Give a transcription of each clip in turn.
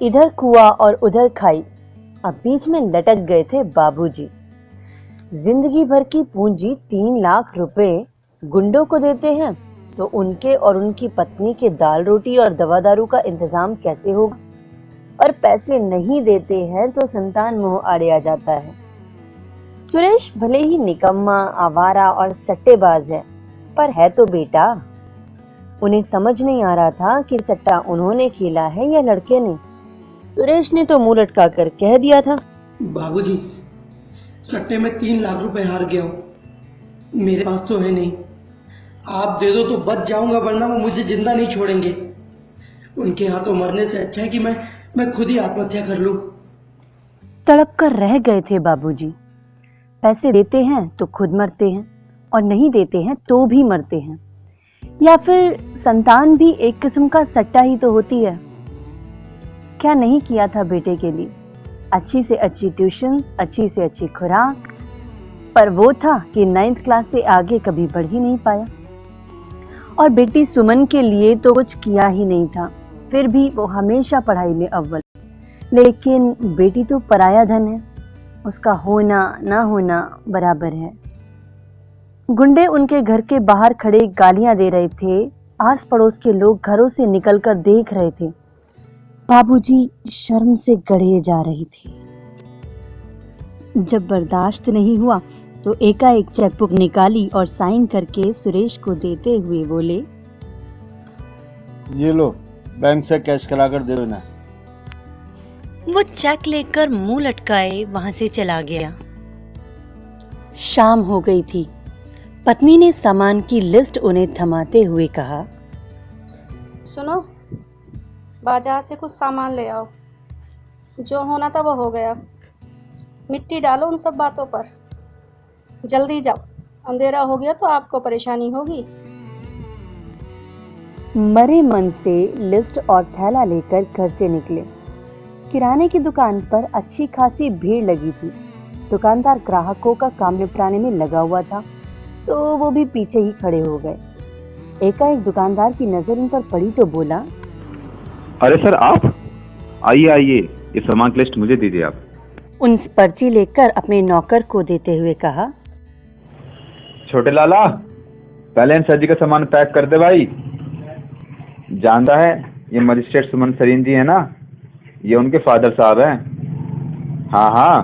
इधर कुआं और उधर खाई, अब बीच में लटक गए थे बाबूजी। जिंदगी भर की पूंजी 3 लाख रुपए गुंडों को देते हैं तो उनके और उनकी पत्नी के दाल रोटी और दवा दारू का इंतजाम कैसे होगा? और पैसे नहीं देते हैं तो संतान मुंह आड़े आ जाता है। सुरेश भले ही निकम्मा, आवारा और सट्टेबाज है, पर है तो बेटा। उन्हें समझ नहीं आ रहा था कि सट्टा उन्होंने खेला है या लड़के ने। सुरेश ने तो मुंह लटका कर कह दिया था, बाबूजी, सट्टे में 3 लाख रुपए हार गया हूँ, मेरे पास तो है नहीं। आप दे दो तो बच जाऊंगा, वरना वो मुझे जिंदा नहीं छोड़ेंगे। उनके हाथों मरने से अच्छा है कि मैं खुद ही आत्महत्या कर लूं। तड़प कर रह गए थे बाबूजी। पैसे देते हैं तो खुद मरते हैं और नहीं देते हैं तो भी मरते हैं। या फिर संतान भी एक किस्म का सट्टा ही तो होती है। क्या नहीं किया था बेटे के लिए? अच्छी से अच्छी ट्यूशन, अच्छी से अच्छी खुराक, पर वो था कि 9th क्लास से आगे कभी बढ़ ही नहीं पाया। और बेटी सुमन के लिए तो कुछ किया ही नहीं था, फिर भी वो हमेशा पढ़ाई में अव्वल। लेकिन बेटी तो पराया धन है, उसका होना ना होना बराबर है। गुंडे उनके घर के बाहर खड़े गालियां दे रहे थे, आस पड़ोस के लोग घरों से निकलकर देख रहे थे। बाबूजी शर्म से गड़े जा रही थी। जब बर्दाश्त नहीं हुआ तो एकाएक चेकबुक निकाली और साइन करके सुरेश को देते हुए बोले, ये लो, बैंक से कैश करा कर दे देना। वो चेक लेकर मुंह लटकाए वहां से चला गया। शाम हो गई थी। पत्नी ने सामान की लिस्ट उन्हें थमाते हुए कहा, सुनो, बाजार से कुछ सामान ले आओ। जो होना था वो हो गया, मिट्टी डालो उन सब बातों पर। जल्दी जाओ, अंधेरा हो गया तो आपको परेशानी होगी। मरे मन से लिस्ट और थैला लेकर घर से निकले। किराने की दुकान पर अच्छी खासी भीड़ लगी थी। दुकानदार ग्राहकों का काम निपटाने में लगा हुआ था, तो वो भी पीछे ही खड़े हो गए। एकाएक दुकानदार की नजर उन पर पड़ी तो बोला, अरे सर, आप आइए आइए, ये सामान की लिस्ट मुझे दीजिए आप। उन पर्ची लेकर अपने नौकर को देते हुए कहा, छोटे लाला, पहले इन सब्जी का सामान पैक कर दे भाई। जानता है ये मजिस्ट्रेट सुमन सरीन जी है ना, ये उनके फादर साहब हैं। हाँ हाँ,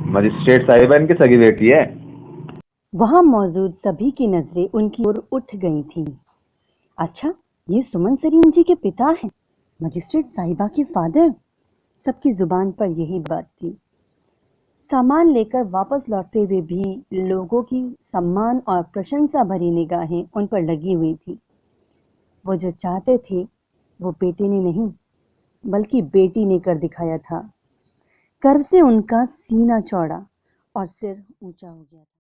मजिस्ट्रेट साहिबा इनकी सगी बेटी है। वहां मौजूद सभी की नजरें उनकी ओर उठ गई थीं। अच्छा, ये सुमन सरीन जी के पिता हैं, मजिस्ट्रेट साहिबा के फादर। सबकी जुबान पर यही बात थी। सामान लेकर वापस लौटते हुए भी लोगों की सम्मान और प्रशंसा भरी निगाहें उन पर लगी हुई थी। वो जो चाहते थे वो बेटे ने नहीं बल्कि बेटी ने कर दिखाया था। गर्व से उनका सीना चौड़ा और सिर ऊंचा हो गया था।